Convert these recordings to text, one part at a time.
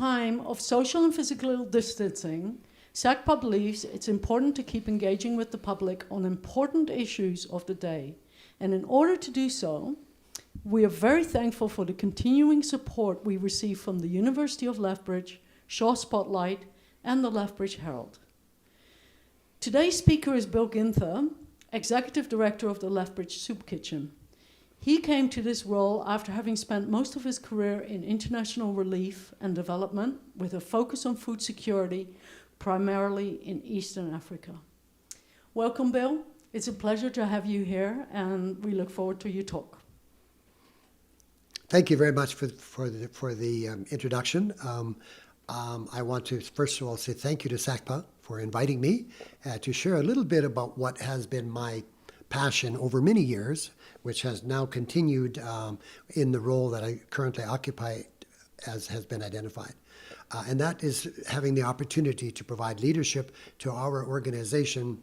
time of social and physical distancing, SACPA believes it's important to keep engaging with the public on important issues of the day. And in order to do so, we are very thankful for the continuing support we receive from the University of Lethbridge, Shaw Spotlight, and the Lethbridge Herald. Today's speaker is Bill Ginther, Executive Director of the Lethbridge Soup Kitchen. He came to this role after having spent most of his career in international relief and development with a focus on food security, primarily in Eastern Africa. Welcome, Bill. It's a pleasure to have you here, and we look forward to your talk. Thank you very much for the introduction. I want to first of all say thank you to SACPA for inviting me to share a little bit about what has been my passion over many years, which has now continued in the role that I currently occupy as has been identified. And that is having the opportunity to provide leadership to our organization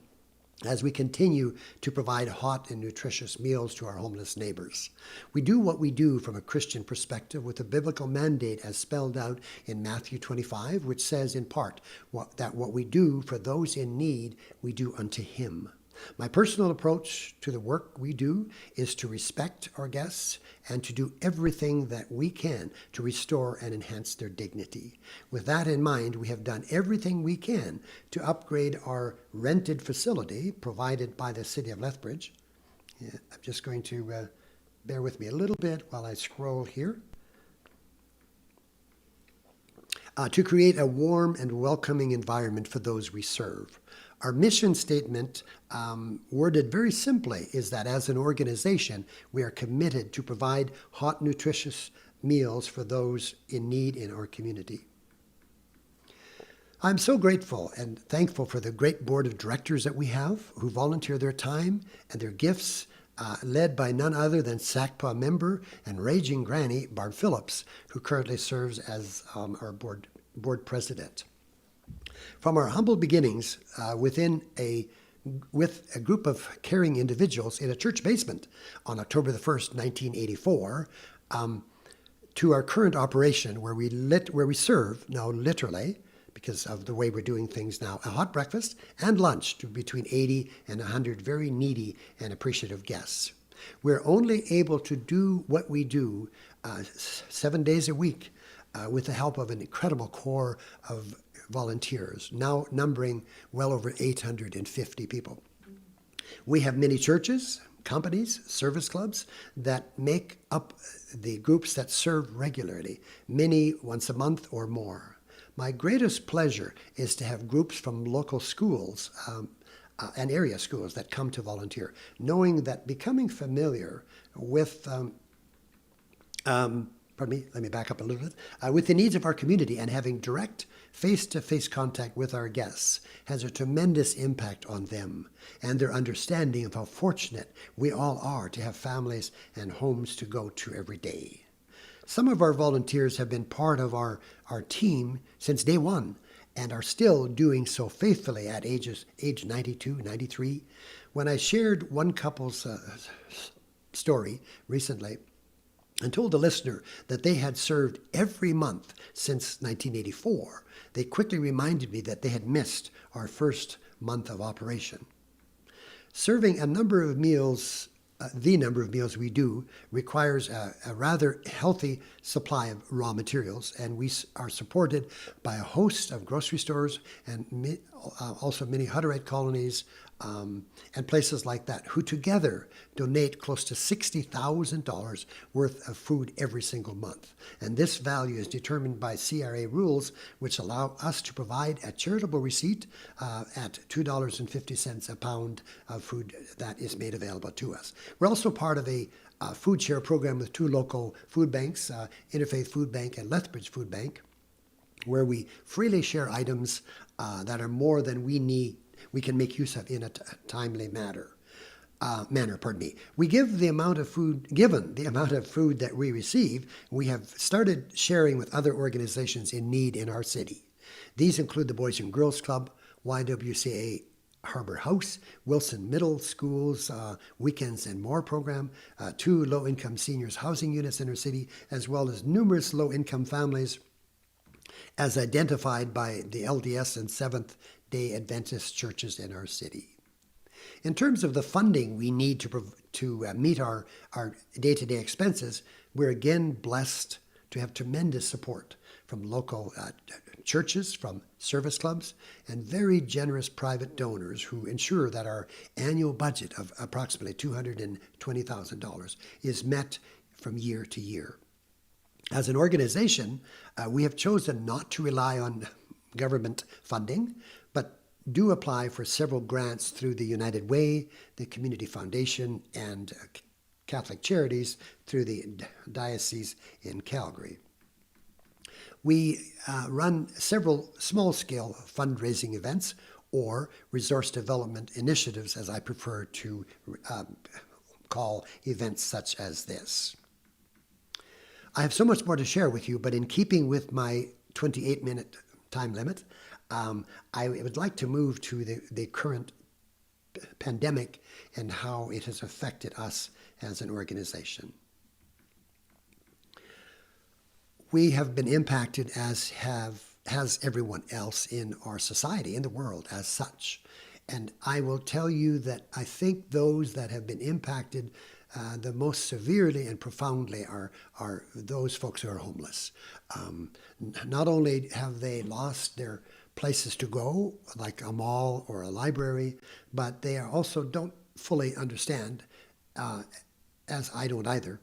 as we continue to provide hot and nutritious meals to our homeless neighbors. We do what we do from a Christian perspective with a biblical mandate as spelled out in Matthew 25, which says in part that what we do for those in need, we do unto him. My personal approach to the work we do is to respect our guests and to do everything that we can to restore and enhance their dignity. With that in mind, we have done everything we can to upgrade our rented facility provided by the City of Lethbridge. I'm just going to bear with me a little bit while I scroll here. To create a warm and welcoming environment for those we serve. Our mission statement, worded very simply, is that as an organization, we are committed to provide hot, nutritious meals for those in need in our community. I'm so grateful and thankful for the great board of directors that we have who volunteer their time and their gifts, led by none other than SACPA member and raging granny, Barb Phillips, who currently serves as our board president. From our humble beginnings with a group of caring individuals in a church basement on October the 1st, 1984, to our current operation where we serve, now literally, because of the way we're doing things now, a hot breakfast and lunch to between 80 and 100 very needy and appreciative guests. We're only able to do what we do 7 days a week with the help of an incredible core of volunteers, now numbering well over 850 people. We have many churches, companies, service clubs that make up the groups that serve regularly, many once a month or more. My greatest pleasure is to have groups from local schools and area schools that come to volunteer, knowing that becoming familiar with let me back up a little bit. With the needs of our community and having direct face-to-face contact with our guests has a tremendous impact on them and their understanding of how fortunate we all are to have families and homes to go to every day. Some of our volunteers have been part of our team since day one and are still doing so faithfully at age 92, 93. When I shared one couple's story recently, and told the listener that they had served every month since 1984, they quickly reminded me that they had missed our first month of operation. Serving the number of meals we do requires a rather healthy supply of raw materials, and we are supported by a host of grocery stores and also many Hutterite colonies and places like that, who together donate close to $60,000 worth of food every single month. And this value is determined by CRA rules, which allow us to provide a charitable receipt at $2.50 a pound of food that is made available to us. We're also part of a food share program with two local food banks, Interfaith Food Bank and Lethbridge Food Bank, where we freely share items that are more than we can make use of in a timely manner. We give the amount of food, given the amount of food that we receive, we have started sharing with other organizations in need in our city. These include the Boys and Girls Club, YWCA Harbor House, Wilson Middle School's Weekends and More program, 2 low-income seniors housing units in our city, as well as numerous low-income families as identified by the LDS and Seventh-day Adventist churches in our city. In terms of the funding we need to meet our day-to-day expenses, we're again blessed to have tremendous support from local churches, from service clubs, and very generous private donors who ensure that our annual budget of approximately $220,000 is met from year to year. As an organization, we have chosen not to rely on government funding, but do apply for several grants through the United Way, the Community Foundation, and Catholic Charities through the diocese in Calgary. We run several small-scale fundraising events or resource development initiatives, as I prefer to call events such as this. I have so much more to share with you, but in keeping with my 28-minute time limit, I would like to move to the current pandemic and how it has affected us as an organization. We have been impacted as has everyone else in our society, in the world as such. And I will tell you that I think those that have been impacted the most severely and profoundly are those folks who are homeless. Not only have they lost their places to go, like a mall or a library, but they also don't fully understand, as I don't either,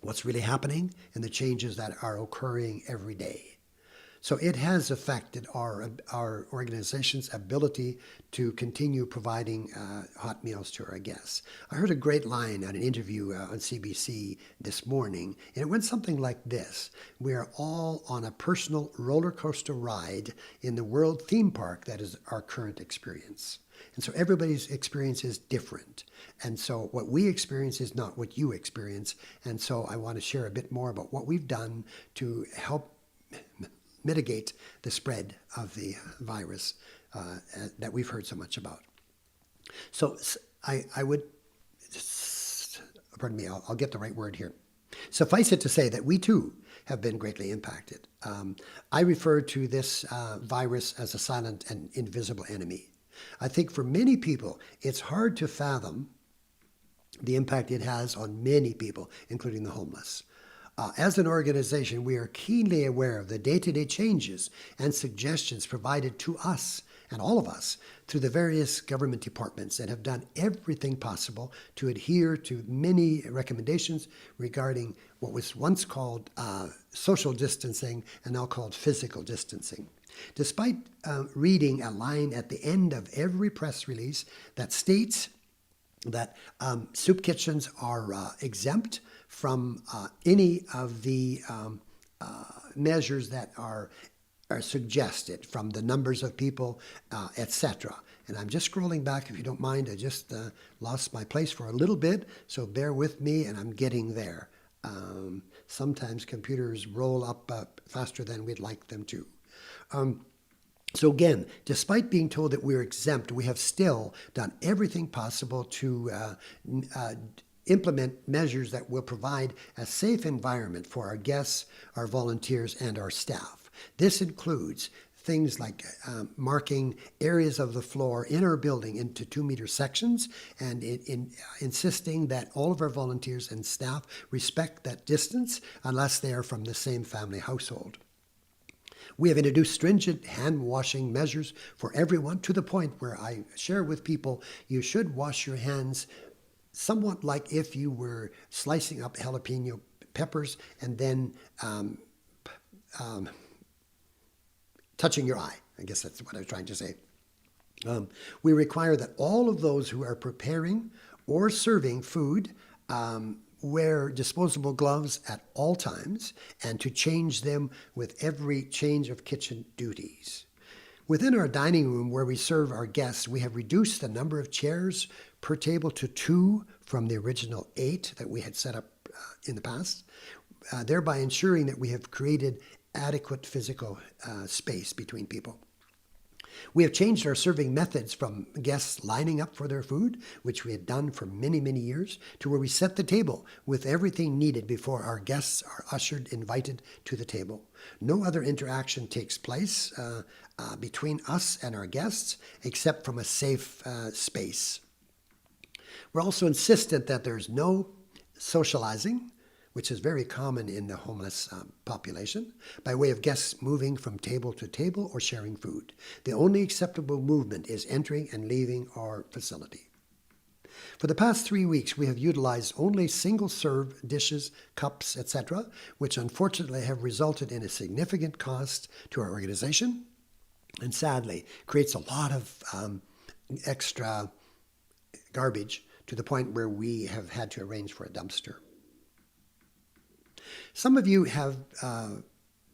what's really happening and the changes that are occurring every day. So it has affected our organization's ability to continue providing hot meals to our guests. I heard a great line on an interview on CBC this morning, and it went something like this: "We are all on a personal roller coaster ride in the world theme park that is our current experience." And so everybody's experience is different. And so what we experience is not what you experience. And so I want to share a bit more about what we've done to help mitigate the spread of the virus that we've heard so much about. So I would, pardon me, I'll get the right word here. Suffice it to say that we too have been greatly impacted. I refer to this virus as a silent and invisible enemy. I think for many people, it's hard to fathom the impact it has on many people, including the homeless. As an organization, we are keenly aware of the day-to-day changes and suggestions provided to us and all of us through the various government departments and have done everything possible to adhere to many recommendations regarding what was once called social distancing and now called physical distancing. Despite reading a line at the end of every press release that states that soup kitchens are exempt from any of the measures that are suggested, from the numbers of people, etc. And I'm just scrolling back, if you don't mind. I just lost my place for a little bit, so bear with me, and I'm getting there. Sometimes computers roll up faster than we'd like them to. So again, despite being told that we're exempt, we have still done everything possible to implement measures that will provide a safe environment for our guests, our volunteers, and our staff. This includes things like marking areas of the floor in our building into 2-meter sections and insisting that all of our volunteers and staff respect that distance unless they are from the same family household. We have introduced stringent hand-washing measures for everyone, to the point where I share with people you should wash your hands somewhat like if you were slicing up jalapeno peppers and then touching your eye. I guess that's what I was trying to say. We require that all of those who are preparing or serving food wear disposable gloves at all times and to change them with every change of kitchen duties. Within our dining room where we serve our guests, we have reduced the number of chairs per table to 2 from the original 8 that we had set up in the past, thereby ensuring that we have created adequate physical space between people. We have changed our serving methods from guests lining up for their food, which we had done for many, many years, to where we set the table with everything needed before our guests are ushered, invited to the table. No other interaction takes place between us and our guests except from a safe space. We're also insistent that there's no socializing, which is very common in the homeless population, by way of guests moving from table to table or sharing food. The only acceptable movement is entering and leaving our facility. For the past 3 weeks, we have utilized only single-serve dishes, cups, etc., which unfortunately have resulted in a significant cost to our organization and sadly creates a lot of extra garbage to the point where we have had to arrange for a dumpster. Some of you have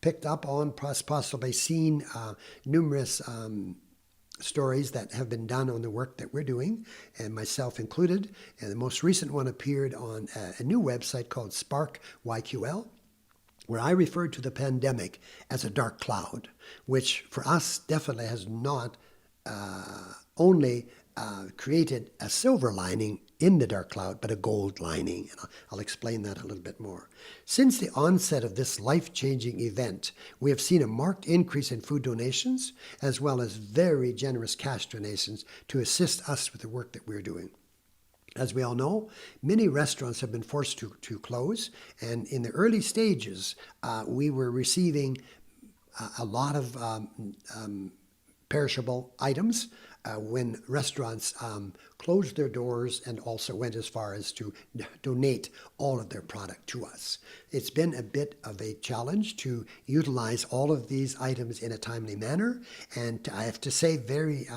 picked up on, possibly seen numerous stories that have been done on the work that we're doing, and myself included. And the most recent one appeared on a new website called Spark YQL, where I referred to the pandemic as a dark cloud, which for us definitely has not only created a silver lining in the dark cloud, but a gold lining. And I'll explain that a little bit more. Since the onset of this life-changing event, we have seen a marked increase in food donations, as well as very generous cash donations to assist us with the work that we're doing. As we all know, many restaurants have been forced to close, and in the early stages, we were receiving a lot of perishable items when restaurants closed their doors and also went as far as to donate all of their product to us. It's been a bit of a challenge to utilize all of these items in a timely manner, and I have to say very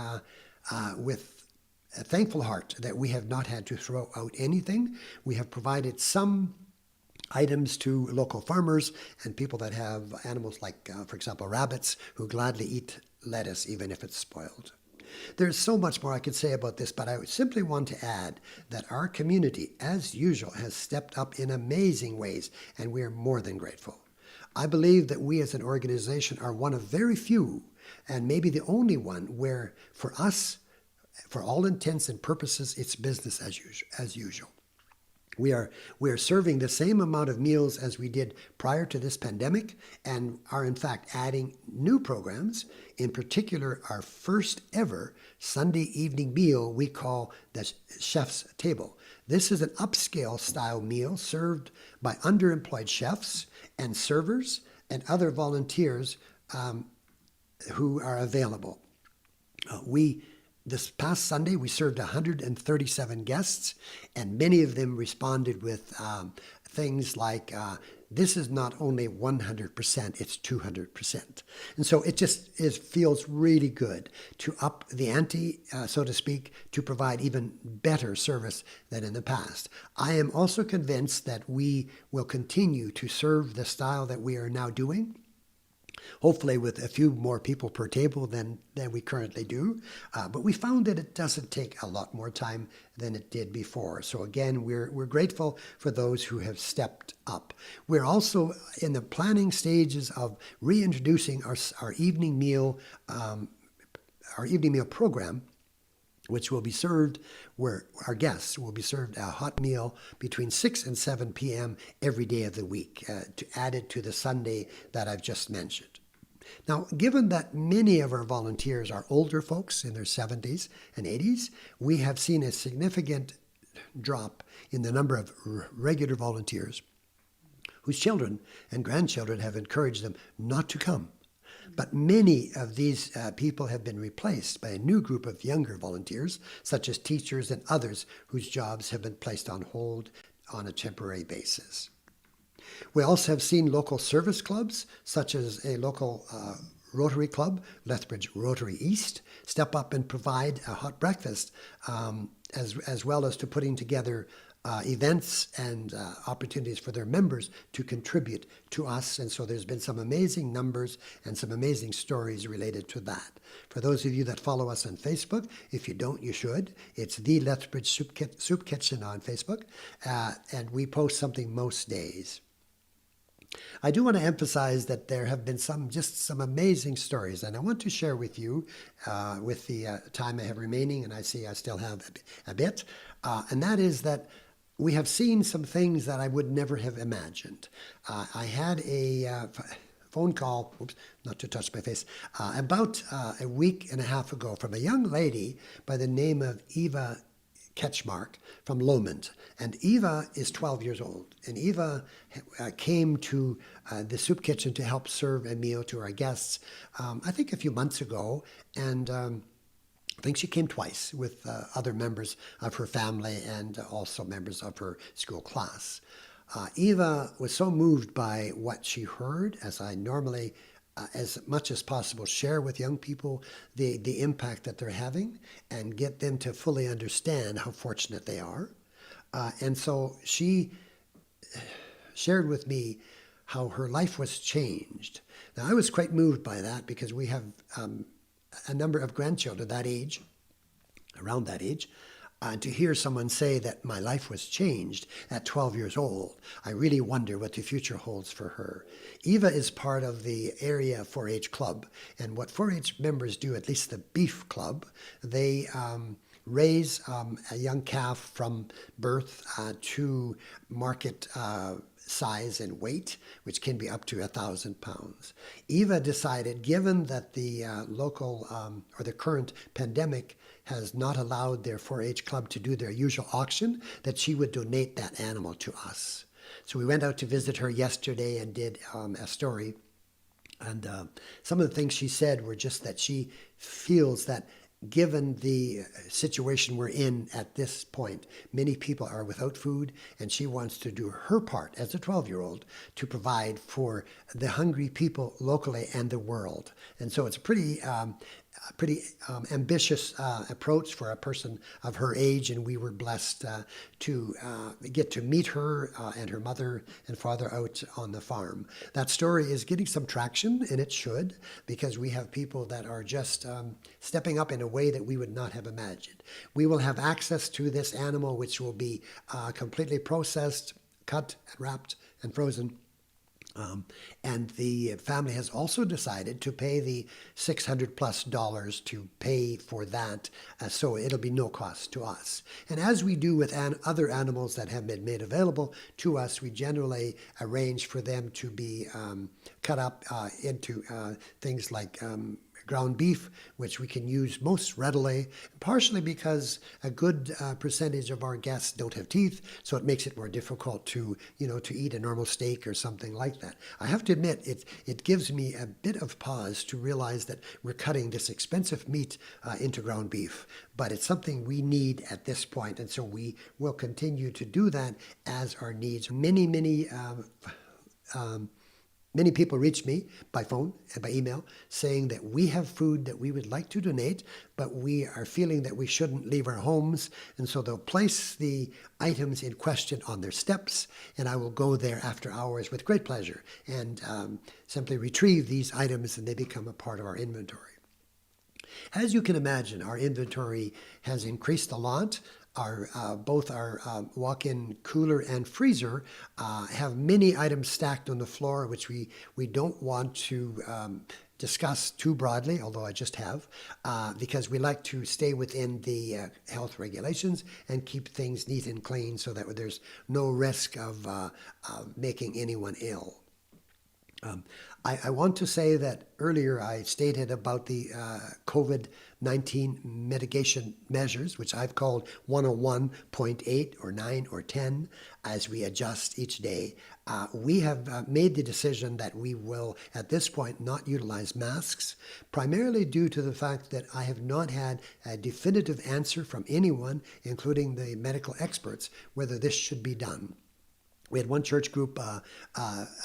with a thankful heart that we have not had to throw out anything. We have provided some items to local farmers and people that have animals like, for example, rabbits, who gladly eat lettuce even if it's spoiled. There's so much more I could say about this, but I simply want to add that our community, as usual, has stepped up in amazing ways, and we are more than grateful. I believe that we as an organization are one of very few, and maybe the only one, where for us, for all intents and purposes, it's business as usual. We are serving the same amount of meals as we did prior to this pandemic, and are in fact adding new programs. In particular, our first ever Sunday evening meal we call the Chef's Table. This is an upscale style meal served by underemployed chefs and servers and other volunteers who are available. This past Sunday, we served 137 guests, and many of them responded with things like, this is not only 100%, it's 200%. And so it just feels really good to up the ante, so to speak, to provide even better service than in the past. I am also convinced that we will continue to serve the style that we are now doing, hopefully with a few more people per table than we currently do. But we found that it doesn't take a lot more time than it did before. So again, we're grateful for those who have stepped up. We're also in the planning stages of reintroducing our evening meal program, which will be served where our guests will be served a hot meal between 6 and 7 p.m. every day of the week, to add it to the Sunday that I've just mentioned. Now, given that many of our volunteers are older folks in their 70s and 80s, we have seen a significant drop in the number of regular volunteers whose children and grandchildren have encouraged them not to come. But many of these people have been replaced by a new group of younger volunteers, such as teachers and others whose jobs have been placed on hold on a temporary basis. We also have seen local service clubs, such as a local Rotary Club, Lethbridge Rotary East, step up and provide a hot breakfast, as well as to putting together events and opportunities for their members to contribute to us. And so there's been some amazing numbers and some amazing stories related to that. For those of you that follow us on Facebook, if you don't, you should. It's the Lethbridge Soup Kitchen on Facebook, and we post something most days. I do want to emphasize that there have been some amazing stories, and I want to share with you, with the time I have remaining, and I see I still have a bit, and that is that we have seen some things that I would never have imagined. I had a phone call, oops, not to touch my face, about a week and a half ago from a young lady by the name of Eva Ketchmark from Lomond. And Eva is 12 years old. And Eva came to the soup kitchen to help serve a meal to our guests, I think a few months ago. And I think she came twice with other members of her family and also members of her school class. Eva was so moved by what she heard, as I normally, as much as possible, share with young people the impact that they're having and get them to fully understand how fortunate they are. And so she shared with me how her life was changed. Now, I was quite moved by that because we have a number of grandchildren that age, around that age. To hear someone say that my life was changed at 12 years old, I really wonder what the future holds for her. Eva is part of the area 4-H club, and what 4-H members do, at least the beef club, they raise a young calf from birth to market size and weight, which can be up to 1,000 pounds. Eva decided, given that the local or the current pandemic has not allowed their 4-H club to do their usual auction, that she would donate that animal to us. So we went out to visit her yesterday and did a story. And some of the things she said were just that she feels that given the situation we're in at this point, many people are without food, and she wants to do her part as a 12-year-old to provide for the hungry people locally and the world. And so it's a pretty ambitious approach for a person of her age, and we were blessed to get to meet her and her mother and father out on the farm. That story is getting some traction, and it should, because we have people that are just stepping up in a way that we would not have imagined. We will have access to this animal, which will be completely processed, cut, wrapped, and frozen. And the family has also decided to pay the $600+ to pay for that, so it'll be no cost to us. And as we do with other animals that have been made available to us, we generally arrange for them to be cut up into things like ground beef, which we can use most readily, partially because a good percentage of our guests don't have teeth, so it makes it more difficult to eat a normal steak or something like that. I have to admit, it gives me a bit of pause to realize that we're cutting this expensive meat into ground beef, but it's something we need at this point, and so we will continue to do that as our needs. Many people reach me by phone and by email saying that we have food that we would like to donate, but we are feeling that we shouldn't leave our homes. And so they'll place the items in question on their steps, and I will go there after hours with great pleasure and simply retrieve these items, and they become a part of our inventory. As you can imagine, our inventory has increased a lot. Both our walk-in cooler and freezer have many items stacked on the floor, which we don't want to discuss too broadly, although I just have, because we like to stay within the health regulations and keep things neat and clean so that there's no risk of making anyone ill. I want to say that earlier I stated about the COVID-19 mitigation measures, which I've called 101.8 or 9 or 10, as we adjust each day. We have made the decision that we will, at this point, not utilize masks, primarily due to the fact that I have not had a definitive answer from anyone, including the medical experts, whether this should be done. We had one church group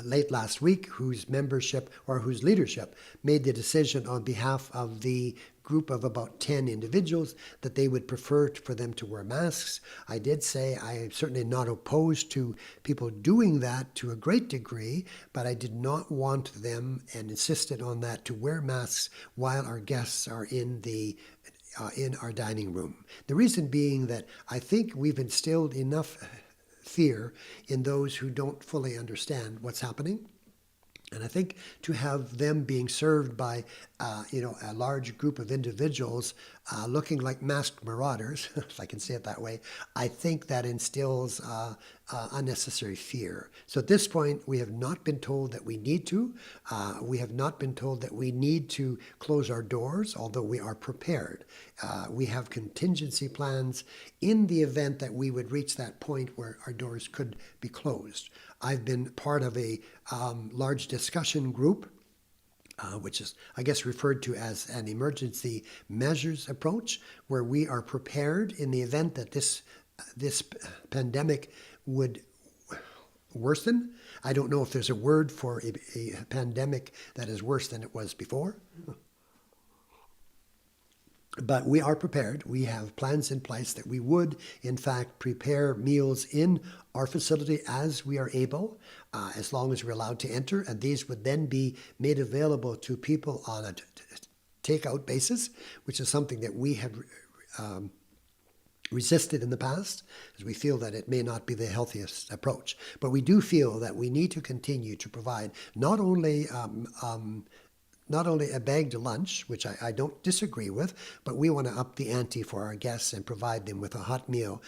late last week whose membership or whose leadership made the decision on behalf of the group of about 10 individuals that they would prefer for them to wear masks. I did say I am certainly not opposed to people doing that to a great degree, but I did not want them, and insisted on that, to wear masks while our guests are in our dining room. The reason being that I think we've instilled enough fear in those who don't fully understand what's happening. And I think to have them being served by, a large group of individuals looking like masked marauders, if I can say it that way, I think that instills unnecessary fear. So at this point, we have not been told that we need to. We have not been told that we need to close our doors, although we are prepared. We have contingency plans in the event that we would reach that point where our doors could be closed. I've been part of a large discussion group, which is, I guess, referred to as an emergency measures approach, where we are prepared in the event that this pandemic would worsen. I don't know if there's a word for a pandemic that is worse than it was before. But we are prepared. We have plans in place that we would, in fact, prepare meals in our facility as we are able, as long as we're allowed to enter. And these would then be made available to people on a takeout basis, which is something that we have resisted in the past, as we feel that it may not be the healthiest approach. But we do feel that we need to continue to provide not only a bagged lunch, which I don't disagree with, but we want to up the ante for our guests and provide them with a hot meal,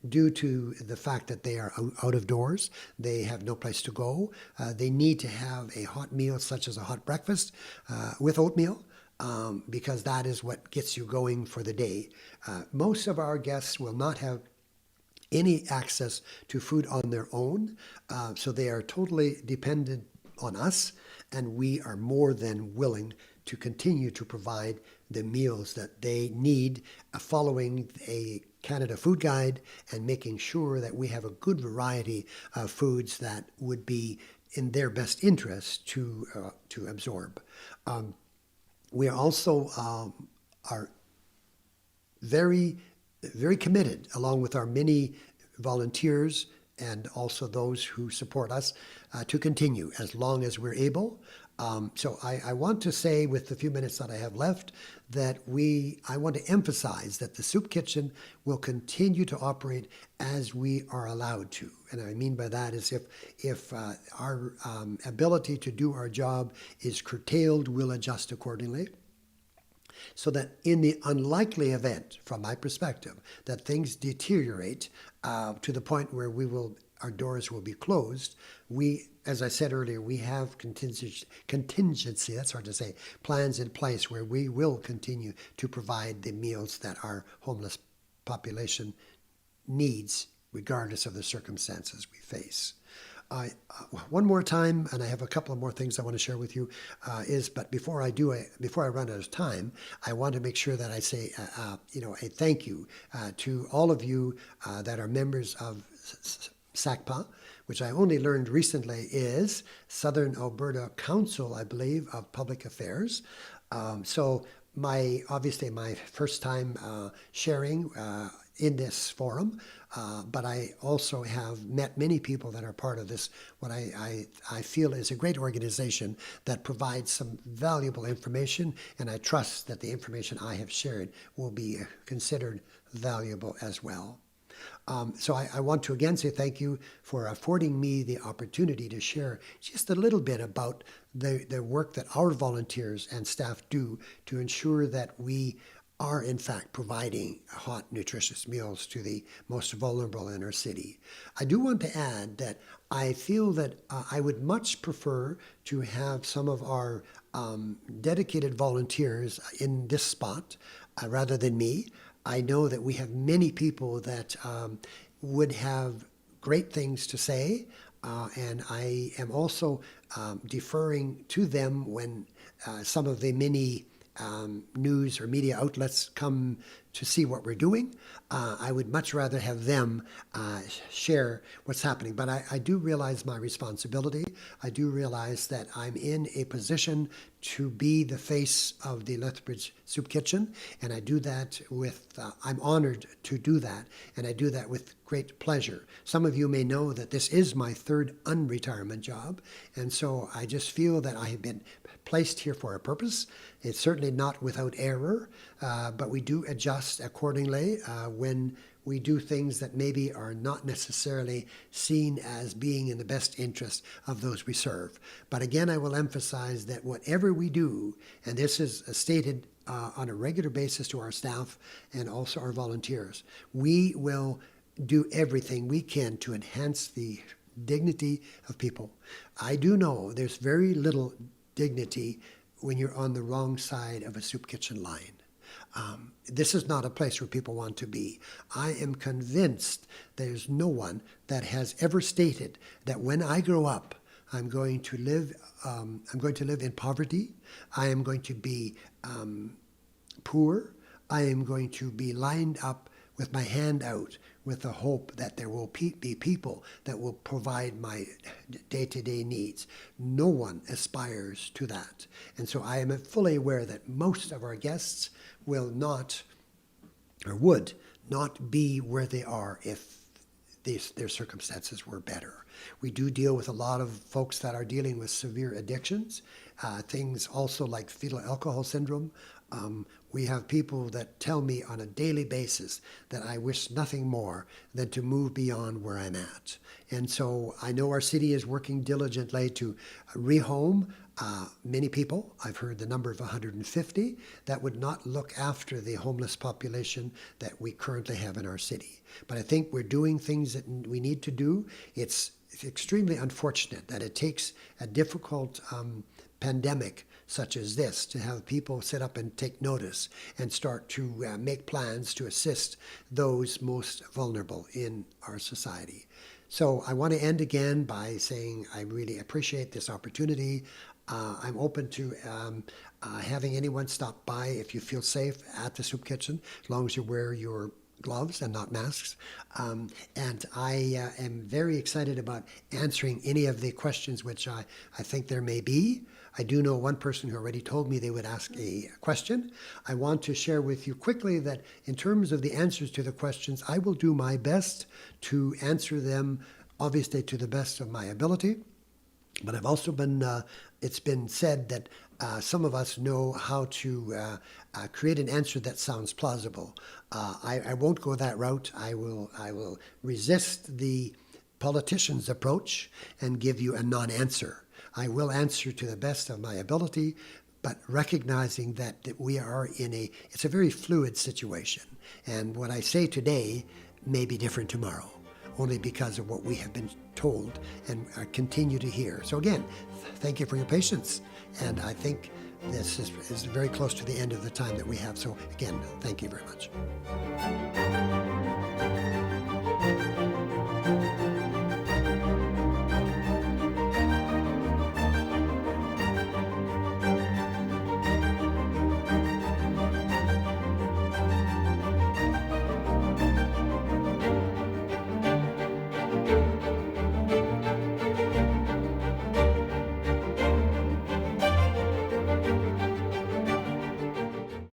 due to the fact that they are out of doors. They have no place to go. They need to have a hot meal, such as a hot breakfast with oatmeal, because that is what gets you going for the day. Most of our guests will not have any access to food on their own, so they are totally dependent on us, and we are more than willing to continue to provide the meals that they need, following a Canada Food Guide and making sure that we have a good variety of foods that would be in their best interest to absorb. We are also are very, very committed, along with our many volunteers and also those who support us, to continue as long as we're able. So I want to say, with the few minutes that I have left, that I want to emphasize that the soup kitchen will continue to operate as we are allowed to. And I mean by that is if our ability to do our job is curtailed, we'll adjust accordingly. So that in the unlikely event, from my perspective, that things deteriorate to the point where our doors will be closed, as I said earlier, we have contingency, that's hard to say, plans in place where we will continue to provide the meals that our homeless population needs, regardless of the circumstances we face. One more time, and I have a couple of more things I want to share with you, but before I run out of time, I want to make sure that I say, a thank you to all of you that are members of SACPA, which I only learned recently is Southern Alberta Council, I believe, of Public Affairs. So obviously my first time sharing in this forum, but I also have met many people that are part of this, what I feel is a great organization that provides some valuable information, and I trust that the information I have shared will be considered valuable as well. So I want to again say thank you for affording me the opportunity to share just a little bit about the work that our volunteers and staff do to ensure that we are in fact providing hot, nutritious meals to the most vulnerable in our city. I do want to add that I feel that I would much prefer to have some of our dedicated volunteers in this spot rather than me. I know that we have many people that would have great things to say, and I am also deferring to them when some of the many news or media outlets come to see what we're doing. I would much rather have them share what's happening. But I do realize my responsibility. I do realize that I'm in a position to be the face of the Lethbridge Soup Kitchen, and I do that I'm honored to do that, and I do that with great pleasure. Some of you may know that this is my third unretirement job, and so I just feel that I have been placed here for a purpose, It's certainly not without error, but we do adjust accordingly when we do things that maybe are not necessarily seen as being in the best interest of those we serve. But again, I will emphasize that whatever we do, and this is stated on a regular basis to our staff and also our volunteers, we will do everything we can to enhance the dignity of people. I do know there's very little dignity when you're on the wrong side of a soup kitchen line. This is not a place where people want to be. I am convinced there's no one that has ever stated that when I grow up, I'm going to live in poverty. I am going to be poor. I am going to be lined up with my hand out with the hope that there will be people that will provide my day-to-day needs. No one aspires to that. And so I am fully aware that most of our guests will not, or would not be where they are if their circumstances were better. We do deal with a lot of folks that are dealing with severe addictions, things also like fetal alcohol syndrome. We have people that tell me on a daily basis that I wish nothing more than to move beyond where I'm at. And so I know our city is working diligently to rehome many people. I've heard the number of 150 that would not look after the homeless population that we currently have in our city. But I think we're doing things that we need to do. It's extremely unfortunate that it takes a difficult pandemic such as this to have people sit up and take notice and start to make plans to assist those most vulnerable in our society. So I want to end again by saying I really appreciate this opportunity. I'm open to having anyone stop by if you feel safe at the soup kitchen, as long as you wear your gloves and not masks. And I am very excited about answering any of the questions which I think there may be. I do know one person who already told me they would ask a question. I want to share with you quickly that in terms of the answers to the questions, I will do my best to answer them, obviously to the best of my ability. But I've also been, it's been said that some of us know how to create an answer that sounds plausible. I won't go that route. I will resist the politician's approach and give you a non-answer. I will answer to the best of my ability, but recognizing that we are it's a very fluid situation. And what I say today may be different tomorrow, only because of what we have been told and continue to hear. So again, thank you for your patience. And I think this is very close to the end of the time that we have. So again, thank you very much.